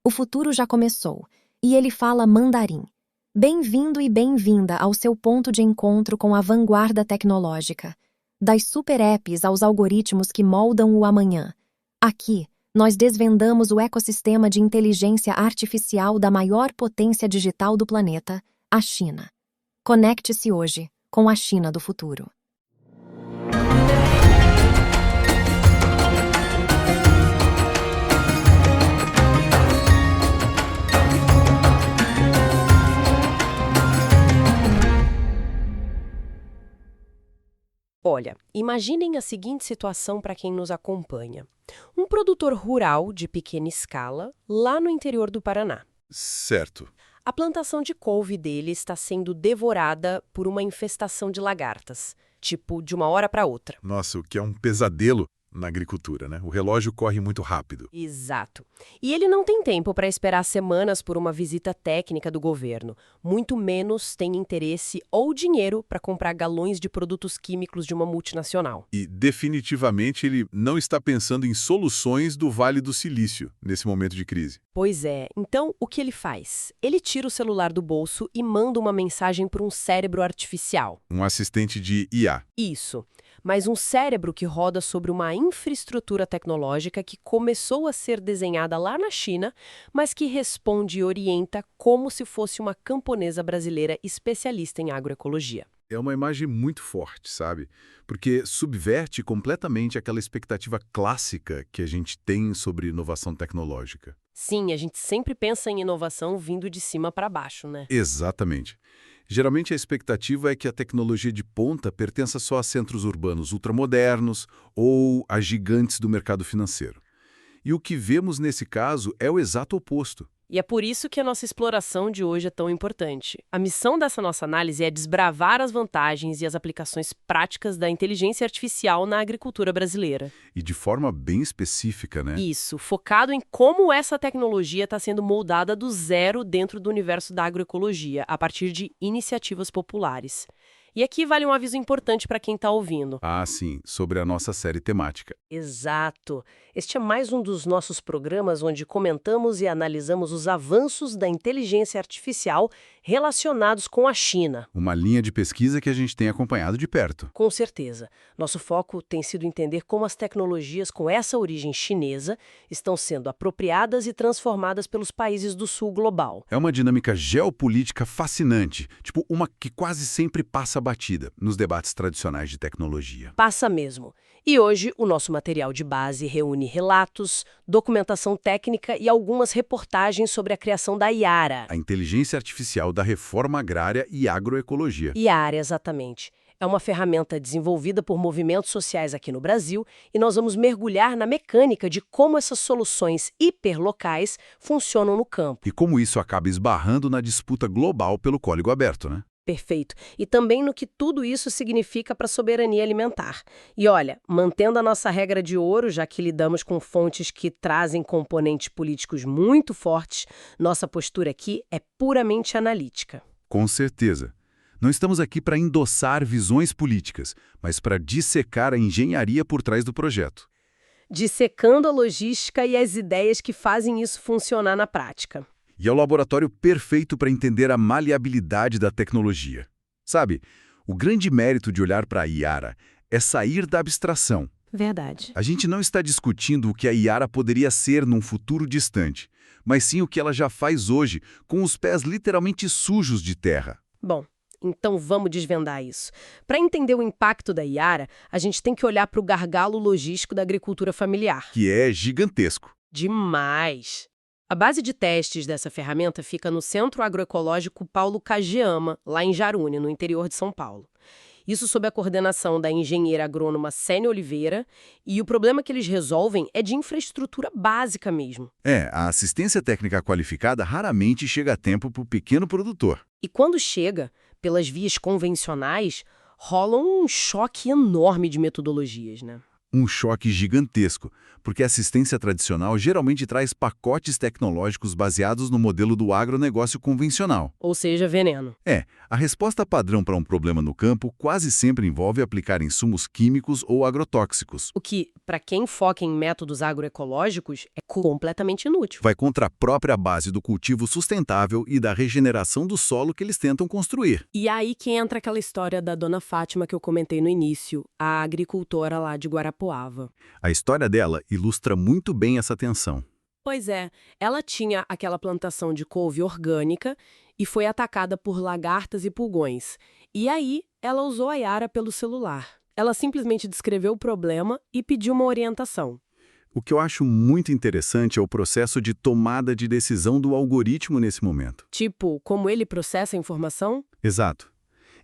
O futuro já começou, e ele fala mandarim. Bem-vindo e bem-vinda ao seu ponto de encontro com a vanguarda tecnológica. Das super apps aos algoritmos que moldam o amanhã. Aqui, nós desvendamos o ecossistema de inteligência artificial da maior potência digital do planeta, a China. Conecte-se hoje com a China do futuro. Olha, imaginem a seguinte situação para quem nos acompanha. Um produtor rural de pequena escala, lá no interior do Paraná. Certo. A plantação de couve dele está sendo devorada por uma infestação de lagartas, tipo de uma hora para outra. Nossa, o que é um pesadelo na agricultura, né? O relógio corre muito rápido. Exato. E ele não tem tempo para esperar semanas por uma visita técnica do governo. Muito menos tem interesse ou dinheiro para comprar galões de produtos químicos de uma multinacional. E definitivamente ele não está pensando em soluções do Vale do Silício nesse momento de crise. Pois é. Então, o que ele faz? Ele tira o celular do bolso e manda uma mensagem para um cérebro artificial. Um assistente de IA. Isso. Mas um cérebro que roda sobre uma infraestrutura tecnológica que começou a ser desenhada lá na China, mas que responde e orienta como se fosse uma camponesa brasileira especialista em agroecologia. É uma imagem muito forte, sabe? Porque subverte completamente aquela expectativa clássica que a gente tem sobre inovação tecnológica. Sim, a gente sempre pensa em inovação vindo de cima para baixo, né? Exatamente. Geralmente a expectativa é que a tecnologia de ponta pertença só a centros urbanos ultramodernos ou a gigantes do mercado financeiro. E o que vemos nesse caso é o exato oposto. E é por isso que a nossa exploração de hoje é tão importante. A missão dessa nossa análise é desbravar as vantagens e as aplicações práticas da inteligência artificial na agricultura brasileira. E de forma bem específica, né? Isso, focado em como essa tecnologia está sendo moldada do zero dentro do universo da agroecologia, a partir de iniciativas populares. E aqui vale um aviso importante para quem está ouvindo. Ah, sim, sobre a nossa série temática. Exato. Este é mais um dos nossos programas onde comentamos e analisamos os avanços da inteligência artificial relacionados com a China. Uma linha de pesquisa que a gente tem acompanhado de perto. Com certeza. Nosso foco tem sido entender como as tecnologias com essa origem chinesa estão sendo apropriadas e transformadas pelos países do sul global. É uma dinâmica geopolítica fascinante, tipo uma que quase sempre passa batida nos debates tradicionais de tecnologia. Passa mesmo. E hoje, o nosso material de base reúne relatos, documentação técnica e algumas reportagens sobre a criação da IARA. A inteligência artificial da reforma agrária e agroecologia. IARA, exatamente. É uma ferramenta desenvolvida por movimentos sociais aqui no Brasil e nós vamos mergulhar na mecânica de como essas soluções hiperlocais funcionam no campo. E como isso acaba esbarrando na disputa global pelo código aberto, né? Perfeito. E também no que tudo isso significa para a soberania alimentar. E olha, mantendo a nossa regra de ouro, já que lidamos com fontes que trazem componentes políticos muito fortes, nossa postura aqui é puramente analítica. Com certeza. Não estamos aqui para endossar visões políticas, mas para dissecar a engenharia por trás do projeto. Dissecando a logística e as ideias que fazem isso funcionar na prática. E é o laboratório perfeito para entender a maleabilidade da tecnologia. Sabe, o grande mérito de olhar para a IARA é sair da abstração. Verdade. A gente não está discutindo o que a IARA poderia ser num futuro distante, mas sim o que ela já faz hoje, com os pés literalmente sujos de terra. Bom, então vamos desvendar isso. Para entender o impacto da IARA, a gente tem que olhar para o gargalo logístico da agricultura familiar. Que é gigantesco. Demais! A base de testes dessa ferramenta fica no Centro Agroecológico Paulo Kageyama, lá em Jarune, no interior de São Paulo. Isso sob a coordenação da engenheira agrônoma Sênia Oliveira, e o problema que eles resolvem é de infraestrutura básica mesmo. A assistência técnica qualificada raramente chega a tempo para o pequeno produtor. E quando chega, pelas vias convencionais, rola um choque enorme de metodologias, né? Um choque gigantesco, porque a assistência tradicional geralmente traz pacotes tecnológicos baseados no modelo do agronegócio convencional. Ou seja, veneno. A resposta padrão para um problema no campo quase sempre envolve aplicar insumos químicos ou agrotóxicos. O que, para quem foca em métodos agroecológicos, é completamente inútil. Vai contra a própria base do cultivo sustentável e da regeneração do solo que eles tentam construir. E aí que entra aquela história da dona Fátima que eu comentei no início, a agricultora lá de Guarapuava. A história dela ilustra muito bem essa tensão. Pois é, ela tinha aquela plantação de couve orgânica e foi atacada por lagartas e pulgões. E aí, ela usou a Yara pelo celular. Ela simplesmente descreveu o problema e pediu uma orientação. O que eu acho muito interessante é o processo de tomada de decisão do algoritmo nesse momento. Tipo, como ele processa a informação? Exato.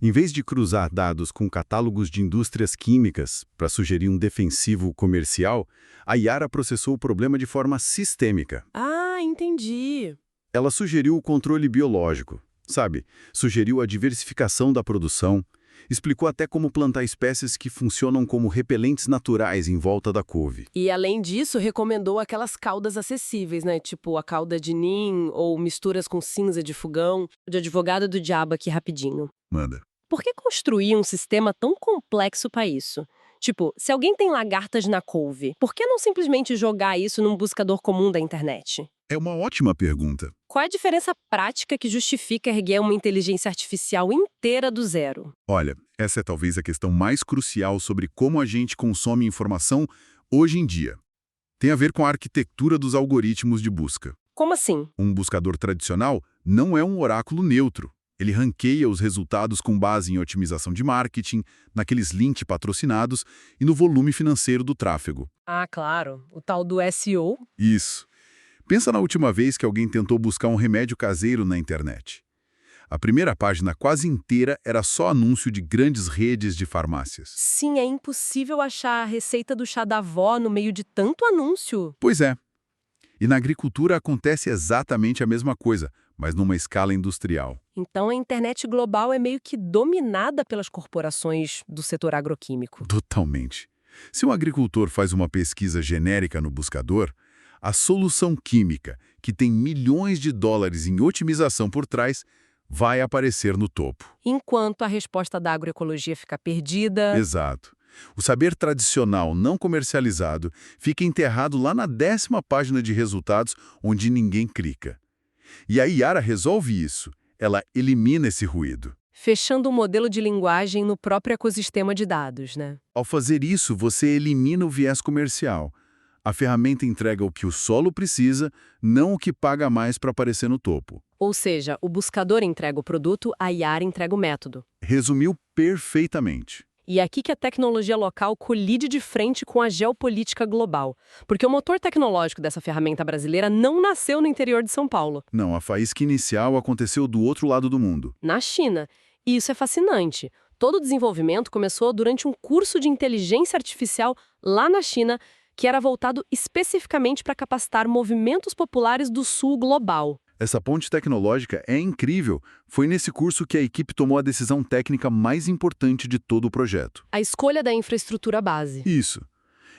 Em vez de cruzar dados com catálogos de indústrias químicas para sugerir um defensivo comercial, a Yara processou o problema de forma sistêmica. Ah, entendi. Ela sugeriu o controle biológico, sabe? Sugeriu a diversificação da produção, explicou até como plantar espécies que funcionam como repelentes naturais em volta da couve. E, além disso, recomendou aquelas caudas acessíveis, né? Tipo a cauda de nim ou misturas com cinza de fogão. De advogado do diabo aqui rapidinho. Manda. Por que construir um sistema tão complexo para isso? Tipo, se alguém tem lagartas na couve, por que não simplesmente jogar isso num buscador comum da internet? É uma ótima pergunta. Qual é a diferença prática que justifica erguer uma inteligência artificial inteira do zero? Olha, essa é talvez a questão mais crucial sobre como a gente consome informação hoje em dia. Tem a ver com a arquitetura dos algoritmos de busca. Como assim? Um buscador tradicional não é um oráculo neutro. Ele ranqueia os resultados com base em otimização de marketing, naqueles links patrocinados e no volume financeiro do tráfego. Ah, claro. O tal do SEO. Isso. Pensa na última vez que alguém tentou buscar um remédio caseiro na internet. A primeira página quase inteira era só anúncio de grandes redes de farmácias. Sim, é impossível achar a receita do chá da avó no meio de tanto anúncio. Pois é. E na agricultura acontece exatamente a mesma coisa, mas numa escala industrial. Então a internet global é meio que dominada pelas corporações do setor agroquímico. Totalmente. Se um agricultor faz uma pesquisa genérica no buscador, a solução química, que tem milhões de dólares em otimização por trás, vai aparecer no topo. Enquanto a resposta da agroecologia fica perdida. Exato. O saber tradicional não comercializado fica enterrado lá na 10ª página de resultados, onde ninguém clica. E a Yara resolve isso. Ela elimina esse ruído. Fechando o modelo de linguagem no próprio ecossistema de dados, né? Ao fazer isso, você elimina o viés comercial. A ferramenta entrega o que o solo precisa, não o que paga mais para aparecer no topo. Ou seja, o buscador entrega o produto, a Yara entrega o método. Resumiu perfeitamente. E é aqui que a tecnologia local colide de frente com a geopolítica global. Porque o motor tecnológico dessa ferramenta brasileira não nasceu no interior de São Paulo. Não, a faísca inicial aconteceu do outro lado do mundo. Na China. E isso é fascinante. Todo o desenvolvimento começou durante um curso de inteligência artificial lá na China, que era voltado especificamente para capacitar movimentos populares do sul global. Essa ponte tecnológica é incrível. Foi nesse curso que a equipe tomou a decisão técnica mais importante de todo o projeto. A escolha da infraestrutura base. Isso.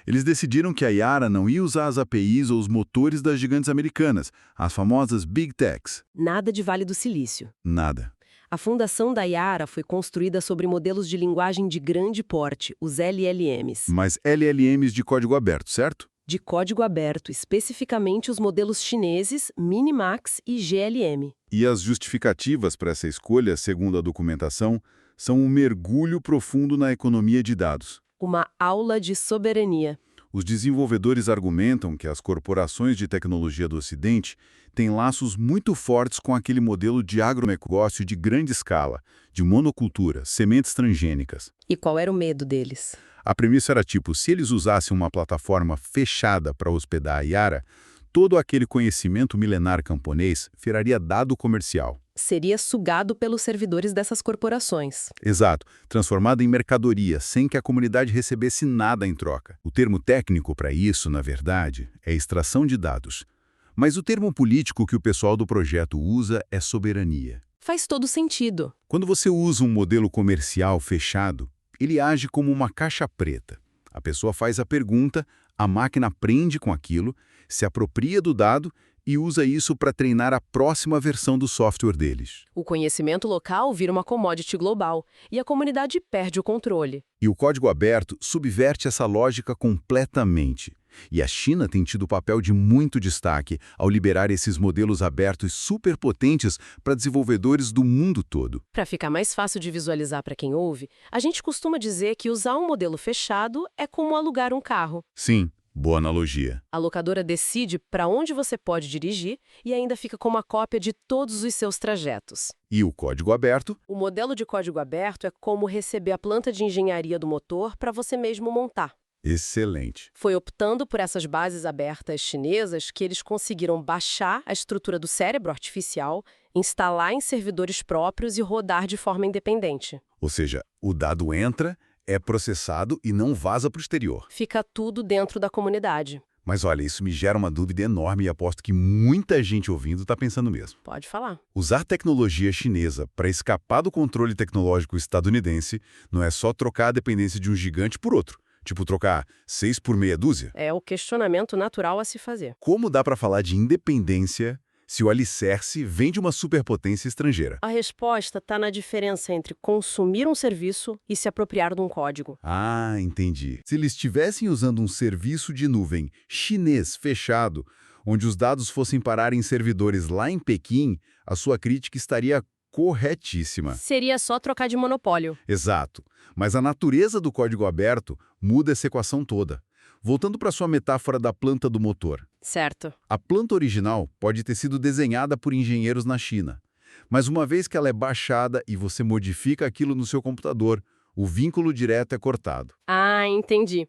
Eles decidiram que a Yara não ia usar as APIs ou os motores das gigantes americanas, as famosas Big Techs. Nada de Vale do Silício. Nada. A fundação da Yara foi construída sobre modelos de linguagem de grande porte, os LLMs. Mas LLMs de código aberto, certo? De código aberto, especificamente os modelos chineses Minimax e GLM. E as justificativas para essa escolha, segundo a documentação, são um mergulho profundo na economia de dados. Uma aula de soberania. Os desenvolvedores argumentam que as corporações de tecnologia do Ocidente têm laços muito fortes com aquele modelo de agronegócio de grande escala, de monocultura, sementes transgênicas. E qual era o medo deles? A premissa era tipo, se eles usassem uma plataforma fechada para hospedar a Yara, todo aquele conhecimento milenar camponês viraria dado comercial. Seria sugado pelos servidores dessas corporações. Exato, transformado em mercadoria, sem que a comunidade recebesse nada em troca. O termo técnico para isso, na verdade, é extração de dados. Mas o termo político que o pessoal do projeto usa é soberania. Faz todo sentido. Quando você usa um modelo comercial fechado, ele age como uma caixa preta. A pessoa faz a pergunta, a máquina aprende com aquilo, se apropria do dado e usa isso para treinar a próxima versão do software deles. O conhecimento local vira uma commodity global e a comunidade perde o controle. E o código aberto subverte essa lógica completamente. E a China tem tido papel de muito destaque ao liberar esses modelos abertos superpotentes para desenvolvedores do mundo todo. Para ficar mais fácil de visualizar para quem ouve, a gente costuma dizer que usar um modelo fechado é como alugar um carro. Sim, boa analogia. A locadora decide para onde você pode dirigir e ainda fica com uma cópia de todos os seus trajetos. E o código aberto? O modelo de código aberto é como receber a planta de engenharia do motor para você mesmo montar. Excelente. Foi optando por essas bases abertas chinesas que eles conseguiram baixar a estrutura do cérebro artificial, instalar em servidores próprios e rodar de forma independente. Ou seja, o dado entra, é processado e não vaza para o exterior. Fica tudo dentro da comunidade. Mas olha, isso me gera uma dúvida enorme e aposto que muita gente ouvindo está pensando mesmo. Pode falar. Usar tecnologia chinesa para escapar do controle tecnológico estadunidense não é só trocar a dependência de um gigante por outro. Tipo, trocar 6 por meia dúzia? É o questionamento natural a se fazer. Como dá para falar de independência se o alicerce vem de uma superpotência estrangeira? A resposta está na diferença entre consumir um serviço e se apropriar de um código. Ah, entendi. Se eles estivessem usando um serviço de nuvem chinês fechado, onde os dados fossem parar em servidores lá em Pequim, a sua crítica estaria corretíssima. Seria só trocar de monopólio. Exato. Mas a natureza do código aberto muda essa equação toda. Voltando para sua metáfora da planta do motor. Certo. A planta original pode ter sido desenhada por engenheiros na China. Mas uma vez que ela é baixada e você modifica aquilo no seu computador, o vínculo direto é cortado. Ah, entendi.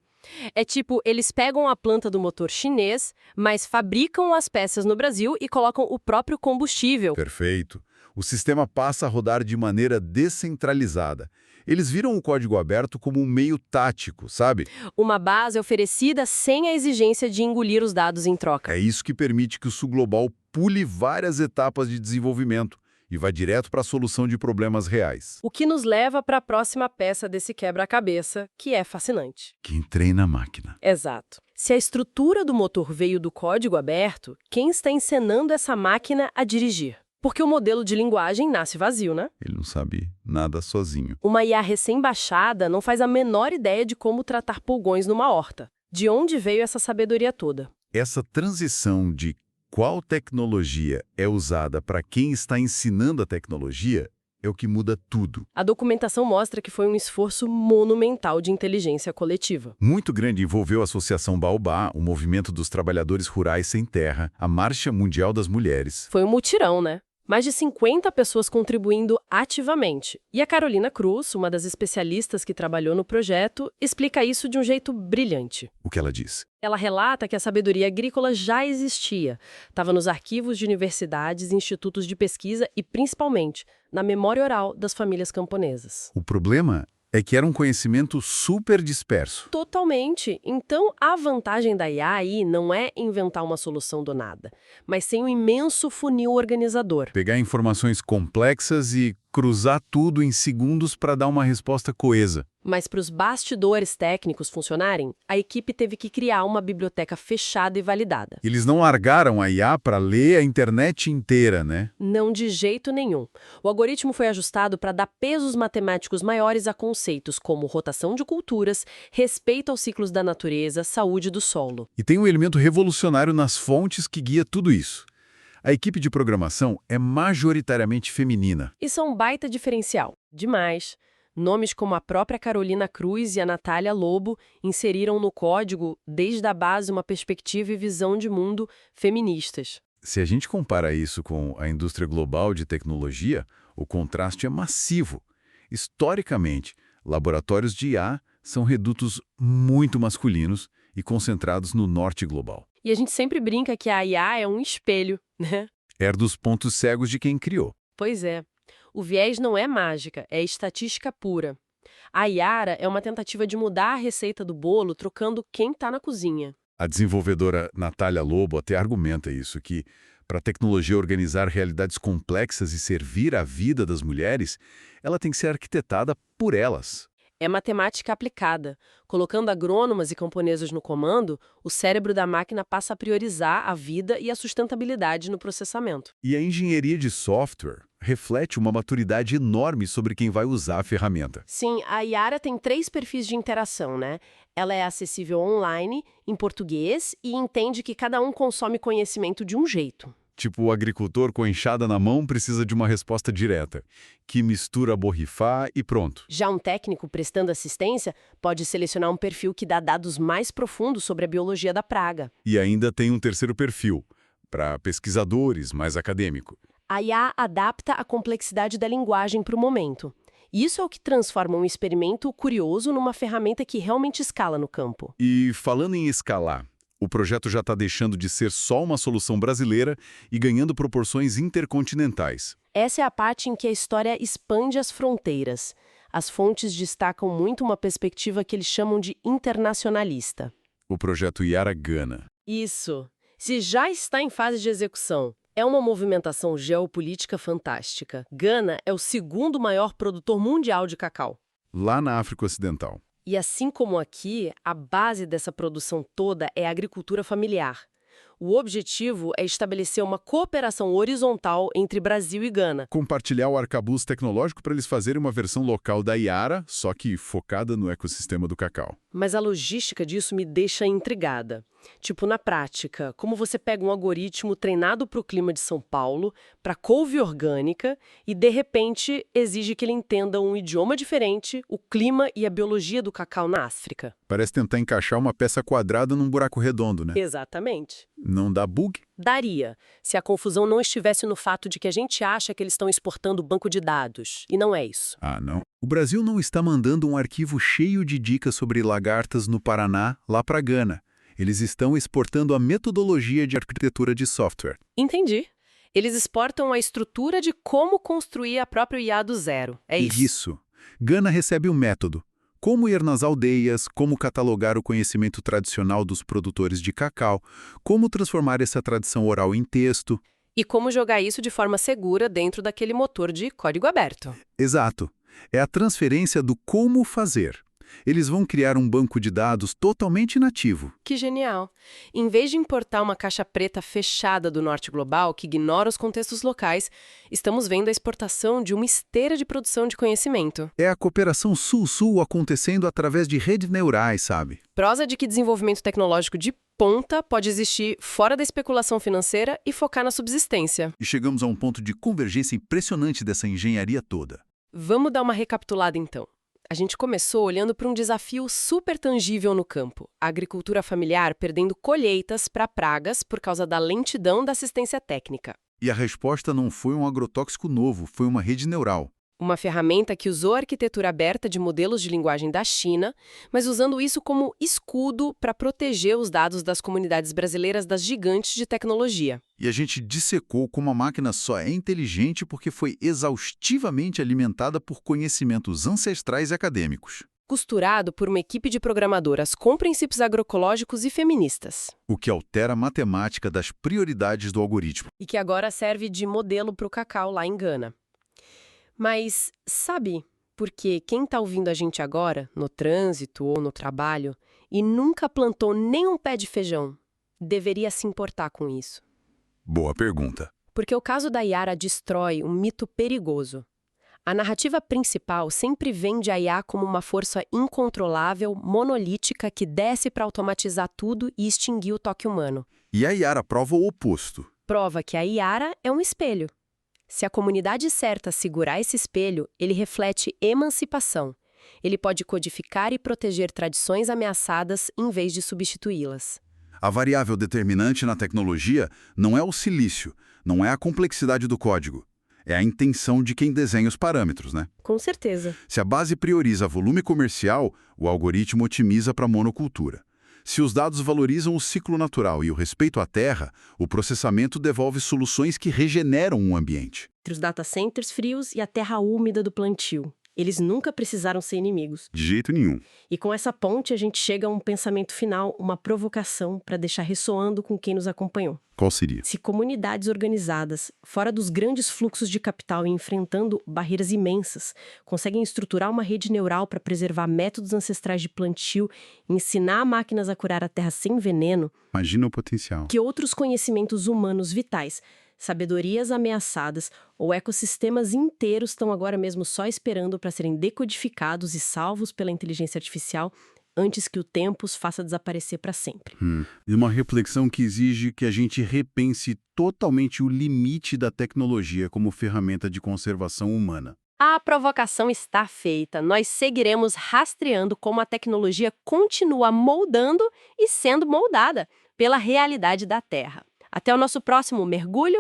É tipo, eles pegam a planta do motor chinês, mas fabricam as peças no Brasil e colocam o próprio combustível. Perfeito. O sistema passa a rodar de maneira descentralizada. Eles viram o código aberto como um meio tático, sabe? Uma base oferecida sem a exigência de engolir os dados em troca. É isso que permite que o Sul Global pule várias etapas de desenvolvimento e vá direto para a solução de problemas reais. O que nos leva para a próxima peça desse quebra-cabeça, que é fascinante. Quem treina a máquina. Exato. Se a estrutura do motor veio do código aberto, quem está ensinando essa máquina a dirigir? Porque o modelo de linguagem nasce vazio, né? Ele não sabe nada sozinho. Uma IA recém-baixada não faz a menor ideia de como tratar pulgões numa horta. De onde veio essa sabedoria toda? Essa transição de qual tecnologia é usada para quem está ensinando a tecnologia é o que muda tudo. A documentação mostra que foi um esforço monumental de inteligência coletiva. Muito grande, envolveu a Associação Baobá, o Movimento dos Trabalhadores Rurais Sem Terra, a Marcha Mundial das Mulheres. Foi um mutirão, né? Mais de 50 pessoas contribuindo ativamente. E a Carolina Cruz, uma das especialistas que trabalhou no projeto, explica isso de um jeito brilhante. O que ela diz? Ela relata que a sabedoria agrícola já existia, estava nos arquivos de universidades, institutos de pesquisa e, principalmente, na memória oral das famílias camponesas. O problema é que era um conhecimento super disperso. Totalmente. Então, a vantagem da IA aí não é inventar uma solução do nada, mas sim um imenso funil organizador. Pegar informações complexas e cruzar tudo em segundos para dar uma resposta coesa. Mas para os bastidores técnicos funcionarem, a equipe teve que criar uma biblioteca fechada e validada. Eles não largaram a IA para ler a internet inteira, né? Não de jeito nenhum. O algoritmo foi ajustado para dar pesos matemáticos maiores a conceitos como rotação de culturas, respeito aos ciclos da natureza, saúde do solo. E tem um elemento revolucionário nas fontes que guia tudo isso. A equipe de programação é majoritariamente feminina. Isso é um baita diferencial. Demais. Nomes como a própria Carolina Cruz e a Natália Lobo inseriram no código, desde a base, uma perspectiva e visão de mundo feministas. Se a gente compara isso com a indústria global de tecnologia, o contraste é massivo. Historicamente, laboratórios de IA são redutos muito masculinos e concentrados no norte global. E a gente sempre brinca que a IA é um espelho, né? Herda dos pontos cegos de quem criou. Pois é. O viés não é mágica, é estatística pura. A Yara é uma tentativa de mudar a receita do bolo trocando quem está na cozinha. A desenvolvedora Natália Lobo até argumenta isso, que para a tecnologia organizar realidades complexas e servir à vida das mulheres, ela tem que ser arquitetada por elas. É matemática aplicada. Colocando agrônomas e camponeses no comando, o cérebro da máquina passa a priorizar a vida e a sustentabilidade no processamento. E a engenharia de software reflete uma maturidade enorme sobre quem vai usar a ferramenta. Sim, a Yara tem 3 perfis de interação, né? Ela é acessível online, em português, e entende que cada um consome conhecimento de um jeito. Tipo, o agricultor com a enxada na mão precisa de uma resposta direta, que mistura borrifar e pronto. Já um técnico prestando assistência pode selecionar um perfil que dá dados mais profundos sobre a biologia da praga. E ainda tem um terceiro perfil, para pesquisadores, mais acadêmico. A IA adapta a complexidade da linguagem para o momento. Isso é o que transforma um experimento curioso numa ferramenta que realmente escala no campo. E falando em escalar, o projeto já está deixando de ser só uma solução brasileira e ganhando proporções intercontinentais. Essa é a parte em que a história expande as fronteiras. As fontes destacam muito uma perspectiva que eles chamam de internacionalista. O projeto Yara Gana. Isso. Se já está em fase de execução, é uma movimentação geopolítica fantástica. Gana é o segundo maior produtor mundial de cacau. Lá na África Ocidental. E assim como aqui, a base dessa produção toda é a agricultura familiar. O objetivo é estabelecer uma cooperação horizontal entre Brasil e Gana. Compartilhar o arcabouço tecnológico para eles fazerem uma versão local da Yara, só que focada no ecossistema do cacau. Mas a logística disso me deixa intrigada. Tipo, na prática, como você pega um algoritmo treinado para o clima de São Paulo, para couve orgânica, e de repente exige que ele entenda um idioma diferente, o clima e a biologia do cacau na África. Parece tentar encaixar uma peça quadrada num buraco redondo, né? Exatamente. Não dá bug? Daria, se a confusão não estivesse no fato de que a gente acha que eles estão exportando banco de dados. E não é isso. Ah, não. O Brasil não está mandando um arquivo cheio de dicas sobre lagartas no Paraná lá para Gana. Eles estão exportando a metodologia de arquitetura de software. Entendi. Eles exportam a estrutura de como construir a própria IA do zero. É isso. Isso. Gana recebe o método. Como ir nas aldeias, como catalogar o conhecimento tradicional dos produtores de cacau, como transformar essa tradição oral em texto. E como jogar isso de forma segura dentro daquele motor de código aberto. Exato. É a transferência do como fazer. Eles vão criar um banco de dados totalmente nativo. Que genial! Em vez de importar uma caixa preta fechada do norte global que ignora os contextos locais, estamos vendo a exportação de uma esteira de produção de conhecimento. É a cooperação sul-sul acontecendo através de redes neurais, sabe? Prosa de que desenvolvimento tecnológico de ponta pode existir fora da especulação financeira e focar na subsistência. E chegamos a um ponto de convergência impressionante dessa engenharia toda. Vamos dar uma recapitulada então. A gente começou olhando para um desafio super tangível no campo, a agricultura familiar perdendo colheitas para pragas por causa da lentidão da assistência técnica. E a resposta não foi um agrotóxico novo, foi uma rede neural. Uma ferramenta que usou a arquitetura aberta de modelos de linguagem da China, mas usando isso como escudo para proteger os dados das comunidades brasileiras das gigantes de tecnologia. E a gente dissecou como a máquina só é inteligente porque foi exaustivamente alimentada por conhecimentos ancestrais e acadêmicos. Costurado por uma equipe de programadoras com princípios agroecológicos e feministas. O que altera a matemática das prioridades do algoritmo. E que agora serve de modelo para o cacau lá em Gana. Mas, sabe, porque quem está ouvindo a gente agora, no trânsito ou no trabalho, e nunca plantou nenhum pé de feijão, deveria se importar com isso? Boa pergunta. Porque o caso da Yara destrói um mito perigoso. A narrativa principal sempre vende a IA como uma força incontrolável, monolítica, que desce para automatizar tudo e extinguir o toque humano. E a Yara prova o oposto. Prova que a Yara é um espelho. Se a comunidade certa segurar esse espelho, ele reflete emancipação. Ele pode codificar e proteger tradições ameaçadas em vez de substituí-las. A variável determinante na tecnologia não é o silício, não é a complexidade do código. É a intenção de quem desenha os parâmetros, né? Com certeza. Se a base prioriza volume comercial, o algoritmo otimiza para monocultura. Se os dados valorizam o ciclo natural e o respeito à terra, o processamento devolve soluções que regeneram o ambiente. Entre os data centers frios e a terra úmida do plantio. Eles nunca precisaram ser inimigos. De jeito nenhum. E com essa ponte a gente chega a um pensamento final, uma provocação para deixar ressoando com quem nos acompanhou. Qual seria? Se comunidades organizadas, fora dos grandes fluxos de capital e enfrentando barreiras imensas, conseguem estruturar uma rede neural para preservar métodos ancestrais de plantio, ensinar máquinas a curar a terra sem veneno, Imagina o potencial. que outros conhecimentos humanos vitais, sabedorias ameaçadas ou ecossistemas inteiros estão agora mesmo só esperando para serem decodificados e salvos pela inteligência artificial antes que o tempo os faça desaparecer para sempre. E uma reflexão que exige que a gente repense totalmente o limite da tecnologia como ferramenta de conservação humana. A provocação está feita. Nós seguiremos rastreando como a tecnologia continua moldando e sendo moldada pela realidade da Terra. Até o nosso próximo mergulho